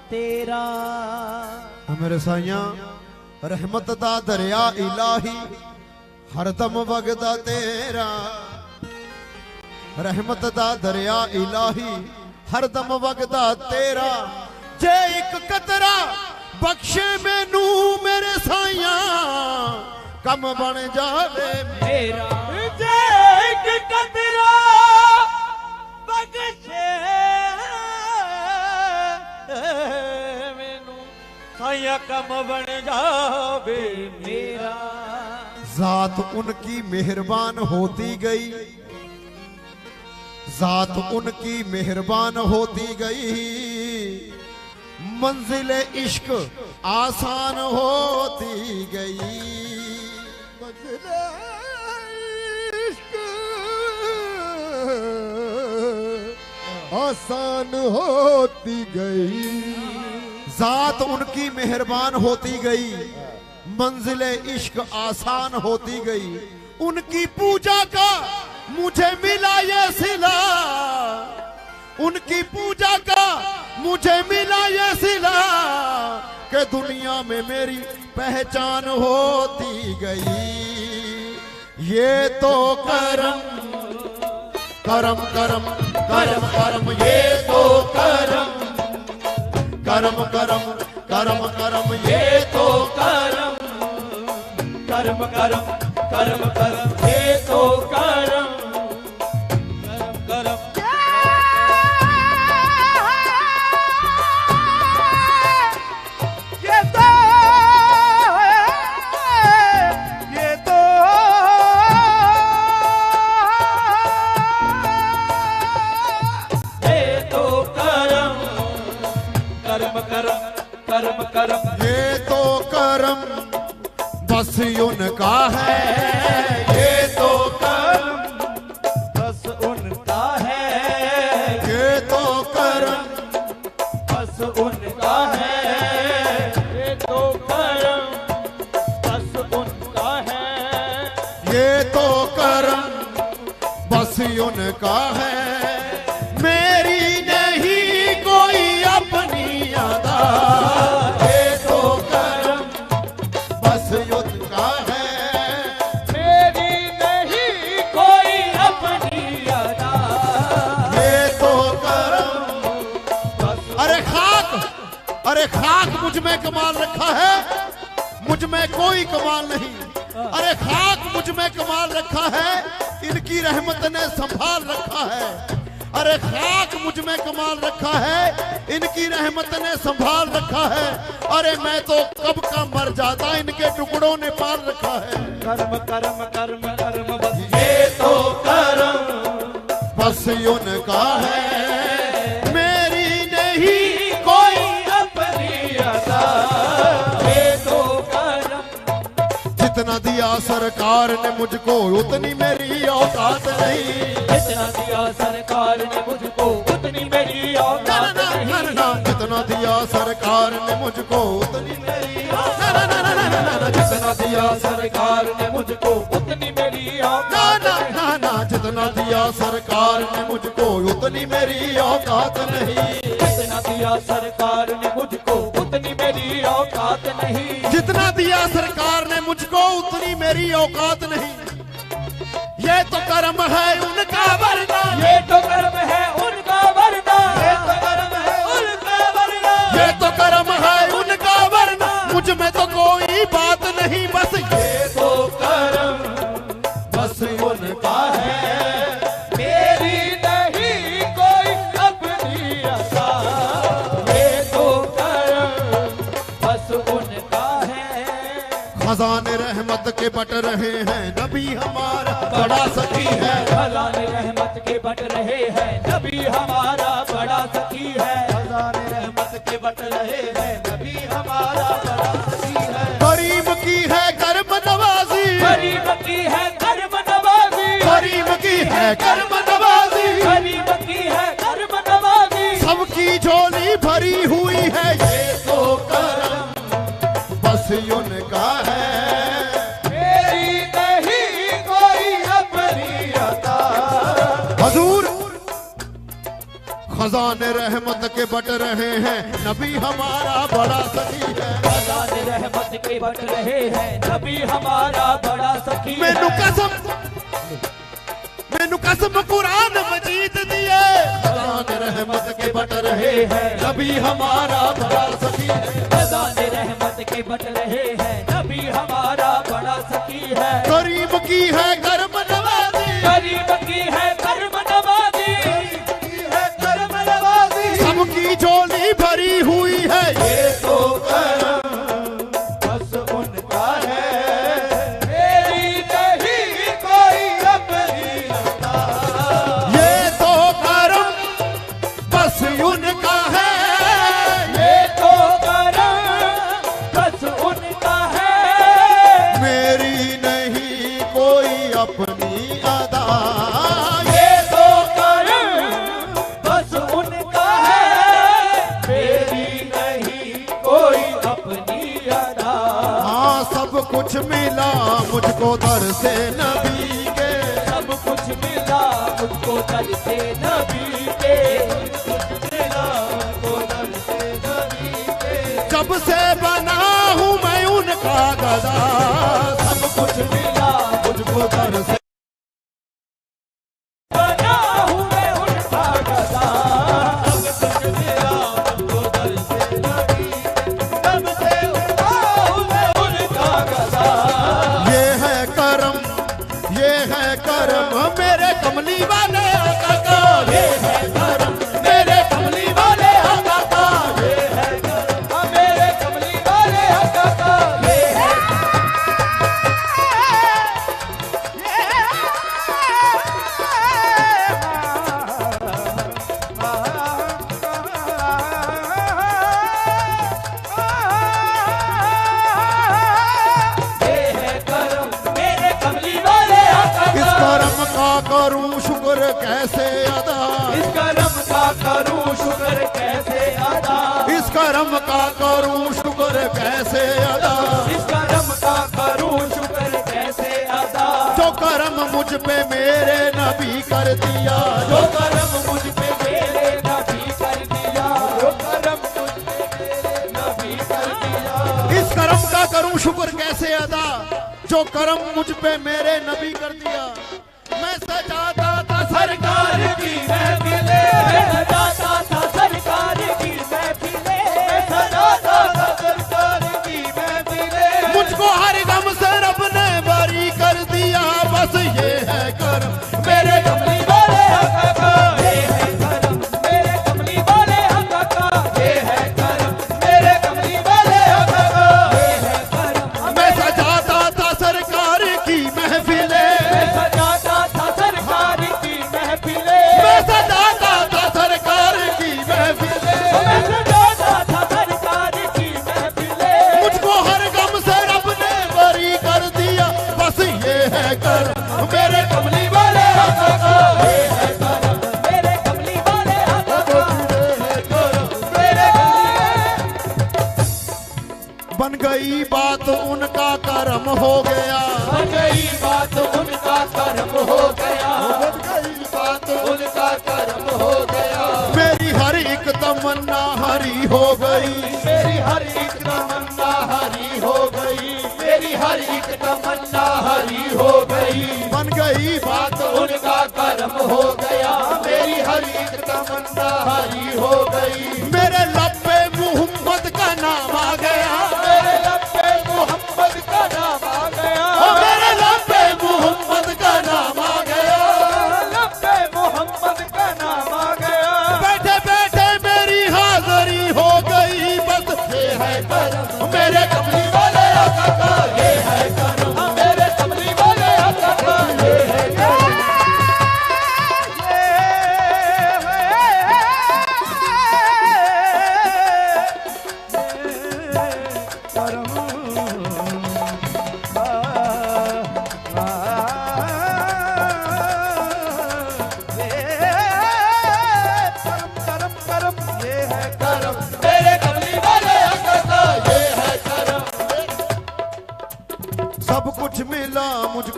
तेरा। मेरे साइया रहमत दा दरिया इलाही हरदम वगदा तेरा, रहमत दा दरिया इलाही हरदम वगदा तेरा। जे एक कतरा बख्शे मैनू मेरे साइया कम बन जावे मेरा। जे एक कतरा बख्शे मैनू साइया कम बन जावे मेरा। जात उनकी मेहरबान होती गई, जात उनकी मेहरबान होती गई, मंजिल इश्क आसान होती गई। मंजिल इश्क आसान होती गई। जात उनकी मेहरबान होती गई, मंजिल इश्क आसान होती गई। उनकी पूजा का मुझे मिला ये सिला, उनकी पूजा का मुझे मिला ये सिला कि दुनिया में मेरी पहचान होती गई। ये तो करम करम करम करम करम, ये तो करम करम करम करम करम, ये तो करम कर्म करम कर्म करम, ये तो करम करम करम। ये तो करम कर्म करम कर्म करम, ये तो करम बस उनका है। ये तो करम बस उनका है। ये तो करम बस उनका है। ये तो करम बस उनका है। ये तो करम बस उनका है। मेरी नहीं कोई अपनी अदा, ये तो करम बस उनका है। मेरी नहीं कोई अपनी अदा, ये तो करम। बस अरे खाक मुझ में कमाल रखा है, मुझ में कोई कमाल नहीं। अरे खाक मुझ में कमाल रखा है, इनकी रहमत ने संभाल रखा है। अरे खाक मुझ में कमाल रखा है, इनकी रहमत ने संभाल रखा है। अरे मैं तो कब का मर जाता, इनके टुकड़ों ने पाल रखा है। कर्म कर्म कर्म कर्म बस ये तो करम बस उनका है, मेरी नहीं कोई अपनी अदा, ये तो करम। जितना दिया सरकार ने मुझको उतनी मेरी औकात नहीं। जितना दिया सरकार ने मुझको उतनी मेरी औकात नहीं। जितना दिया सरकार ने मुझको उतनी मेरी जितना दिया सरकार ने मुझको उतनी मेरी औकात नहीं। जितना दिया सरकार ने मुझको उतनी मेरी औकात नहीं। जितना दिया सरकार ने मुझको उतनी मेरी औकात नहीं। जितना दिया सरकार ने मुझको उतनी मेरी औकात नहीं। ये तो कर्म है उनका वरदान, ये तो कर्म है उनका वरदान, ये तो कर्म है उनका वरदान, ये तो कर्म है उनका वरदान। मुझ में तो कोई बात नहीं, बस ये तो कर्म बस उनका है। मेरी नहीं कोई अपनी अदा, ये तो कर्म बस उनका है। खजाने रहमत के बट रहे हैं, नबी हमारा बड़ा सखी है। खजाने रहमत के बट रहे हैं, नबी हमारा बड़ा सखी है। खजाने रहमत के बट रहे हैं, नबी हमारा बड़ा सखी है। गरीब की है कर्म नवाजी, गरीब की है कर्म नवाजी, गरीब की है कर्म नवाजी, गरीब की है कर्म नवाजी। सबकी झोली भरी हुई है, ये तो करम बस उनका है। मेरी नहीं कोई अपनी अदा। हजूर खजाने रहमत के बट रहे हैं, नबी हमारा बड़ा सखी है। खजाने रहमत के बट रहे हैं, नबी हमारा बड़ा सखी है। मैनू कसम कुरान मजीद दिए, खजाने रहमत के बट रहे हैं, नबी हमारा बड़ा सखी है। खजाने रहमत के बट रहे हैं, नबी हमारा बड़ा सखी है। गरीब की है कर्म नवाजी, गरीब की है कर्म नवाजी, कर्म नवाजी। सबकी झोली भरी हुई है, ये तो करम बस उनका है, मेरी नहीं कोई अपनी अता। ये तो करम बस उनका है, ये तो करम बस उनका है, मेरी नहीं कोई अपनी अदा। ये तो करम बस उनका है, मेरी नहीं कोई अपनी अदा। हाँ सब कुछ मिला मुझको दर से नबी के, सब कुछ मिला मुझको दर से नबी के, कुछ मिला मुझको दर से नबी के। जब से बना हूँ मैं उनका गदा, सब कुछ मिला मुझको दर से बना हूँ मैं उनका गदा। सब कुछ मिला मुझको दर से नबी के, तब से उठा हूँ मैं उनका गदा। ये है करम मेरे कमली वाले आका का, ये है करम मेरे कमली वाले आका का, ये है करम मेरे कमली वाले आका का। ये है ये है करम मेरे कमली वाले आका इस का। करम का करूं शुक्र कैसे अदा, इस करम का करूं शुक्र कैसे अदा, इस करम का करूं शुक्र कैसे अदा। इस करम का करूं शुक्र कैसे अदा। जो करम मुझ पे मेरे नबी कर दिया, जो करम मुझ पे मेरे नबी कर दिया, जो करम मुझ पे मेरे नबी कर दिया। इस करम का करूं शुक्र कैसे अदा, जो करम मुझ पे मेरे नबी कर दिया। मैं सजाता था सरकार की महफिलें, मैं सजाता था सरकार की महफिलें, मैं सजाता था सरकार की महफिलें। मुझको हर गम से रब ने बारी कर दिया, बस ये है करम मेरे कमली वाले आका का, ये है करम मेरे कमली वाले आका का, ये है करम मेरे कमली वाले आका का, ये है करम। मैं सजाता था सरकार की महफिलें, मैं सजाता था सरकार की महफिलें, मैं सजाता था सरकार की महफिलें। मैं सजाता था सरकार की महफिलें। मुझको हर गम से रब ने बारी कर दिया, बस ये है करम मेरे कमली वाले आका का, ये है करम मेरे कमली वाले आका का, ये है करम मेरे बन गई बात उनका करम हो गया, बन गई बात उनका करम हो गया, बन गई बात उनका करम हो गया। मेरी हर एक तमन्ना हरी हो गई, मेरी हर एक तमन्ना हरी हो गई, मेरी हर एक तमन्ना हरी हो गई। बन गई बात उनका करम हो गया, मेरी हर एक तमन्ना हरी हो गई। मेरे लब पे मोहम्मद का नाम आ गया, मेरे लब पे मोहम्मद का नाम आ गया, ओ मेरे लब पे मोहम्मद का नाम आ गया। लब पे मोहम्मद का नाम आ गया। बैठे बैठे मेरी हाजिरी हो गई, बस ये है करम मेरे कमली वाले आका का, ये है करम मेरे कमली वाले आका का, ये है करम।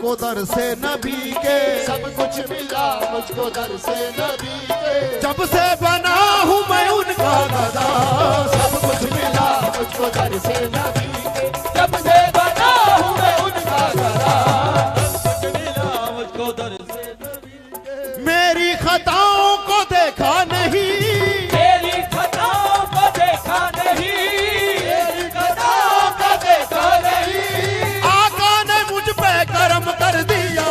मुझको दर से नबी के, सब कुछ मिला मुझको दर से नबी के, जब से बना हूँ मैं उनका गदा। सब कुछ मिला मुझको दर से नबी के, जब से बना हूँ मैं उनका गदा, सब कुछ मिला मुझको दर से नबी के। मेरी खताओं को देखा नहीं, मेरी खताओं को देखा नहीं, मेरी खताओं का देखा नहीं, आका ने मुझ पे करम कर दिया।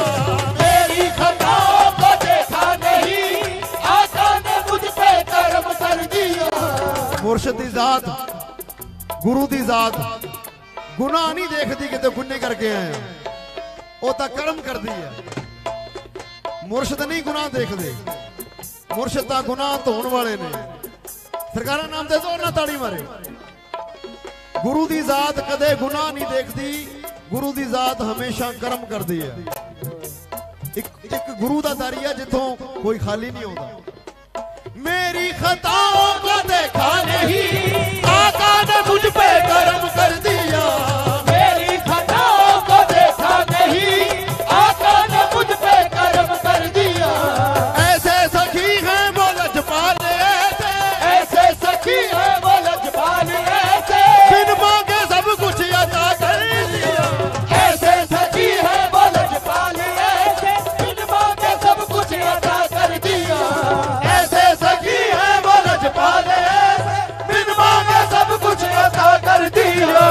मेरी खताओं को देखा नहीं, आका ने मुझ पे करम कर दिया। मुर्शिद दी जात, गुरु दी जात गुनाह नहीं देखती कि तो गुन्ने करके आए, वो तो कर्म कर दी है। मुर्शिद नहीं गुनाह देखते, मुर्शिद ता गुनाह धोण वाले ने। सरकारा नाम दे दो ना ताड़ी मारे। गुरु दी जात कदे गुनाह नहीं देखती, गुरु दी जात हमेशा कर्म कर दी है। एक गुरु दा दरिया जिथों कोई खाली नहीं होता। मेरी खताओं को देखा नहीं, आका ने मुझ पे कर्म कर दिया। मेरी खताओं को देखा नहीं, आका ने मुझ पे करम कर दिया। ऐसे सखी हैं वो लजपाले थे, ऐसे सखी है वो लजपाल ऐसे, बिन मांगे सब कुछ अता कर दिया। ऐसे सखी है वो लजपाल ऐसे, बिन मांगे सब कुछ अता कर दिया। ऐसे सखी है वो लजपाल ऐसे, बिन मांगे सब कुछ अता कर दिया।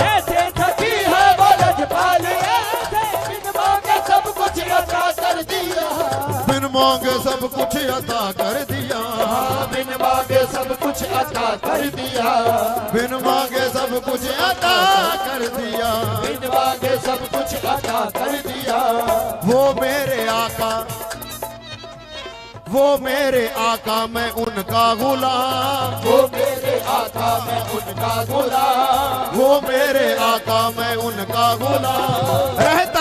ऐसे सखी है वो लजपाल ऐसे, बिन मांगे सब कुछ अता कर दिया। बिन मांगे सब कुछ अता कर दिया। बिन मांगे सब कुछ अता कर दिया। बिन मांगे सब कुछ अता कर दिया। बिन मांगे सब कुछ अता कर दिया। वो मेरे आका, वो मेरे आका मैं उनका गुलाम। वो मेरे आका मैं उनका गुलाम। वो मेरे आका मैं उनका गुलाम। रहता